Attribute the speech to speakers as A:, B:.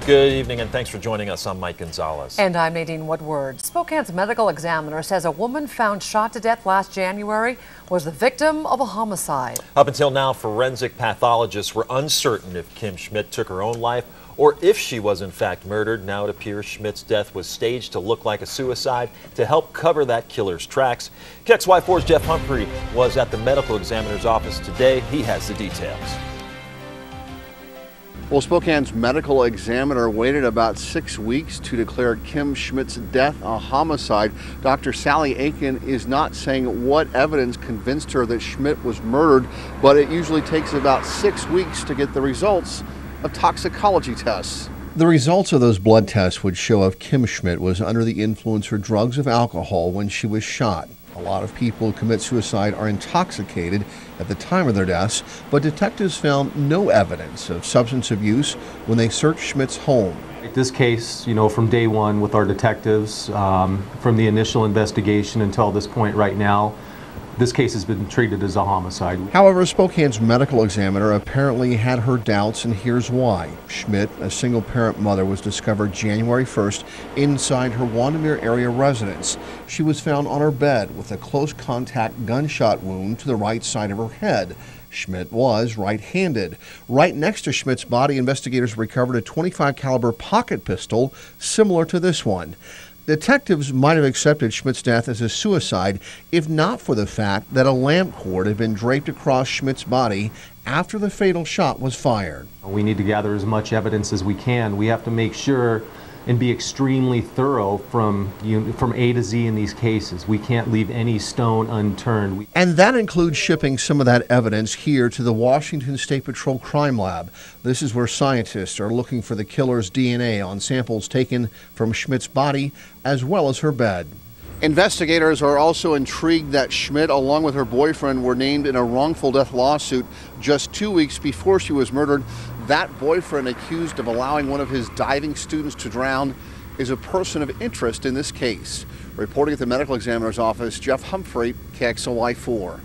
A: Good evening and thanks for joining us. I'm Mike Gonzalez.
B: And I'm Nadine Woodward. Spokane's medical examiner says a woman found shot to death last January was the victim of a homicide.
A: Up until now, forensic pathologists were uncertain if Kim Schmidt took her own life or if she was in fact murdered. Now it appears Schmidt's death was staged to look like a suicide to help cover that killer's tracks. KXY4's Jeff Humphrey was at the medical examiner's office today. He has the details.
C: Well, Spokane's medical examiner waited about 6 weeks to declare Kim Schmidt's death a homicide. Dr. Sally Aiken is not saying what evidence convinced her that Schmidt was murdered, but it usually takes about 6 weeks to get the results of toxicology tests. The results of those blood tests would show if Kim Schmidt was under the influence of drugs or alcohol when she was shot. A lot of people who commit suicide are intoxicated at the time of their deaths, but detectives found no evidence of substance abuse when they searched Schmidt's home.
D: This case, from day one with our detectives, from the initial investigation until this point right now, this case has been treated as a homicide.
C: However, Spokane's medical examiner apparently had her doubts, and here's why. Schmidt, a single-parent mother, was discovered January 1st inside her Windermere area residence. She was found on her bed with a close-contact gunshot wound to the right side of her head. Schmidt was right-handed. Right next to Schmidt's body, investigators recovered a .25 caliber pocket pistol similar to this one. Detectives might have accepted Schmidt's death as a suicide if not for the fact that a lamp cord had been draped across Schmidt's body after the fatal shot was fired.
D: We need to gather as much evidence as we can. We have to make sure and be extremely thorough from A to Z in these cases. We can't leave any stone unturned.
C: And that includes shipping some of that evidence here to the Washington State Patrol Crime Lab. This is where scientists are looking for the killer's DNA on samples taken from Schmidt's body as well as her bed. Investigators are also intrigued that Schmidt, along with her boyfriend, were named in a wrongful death lawsuit just 2 weeks before she was murdered. That boyfriend, accused of allowing one of his diving students to drown, is a person of interest in this case. Reporting at the medical examiner's office, Jeff Humphrey, KXLY4.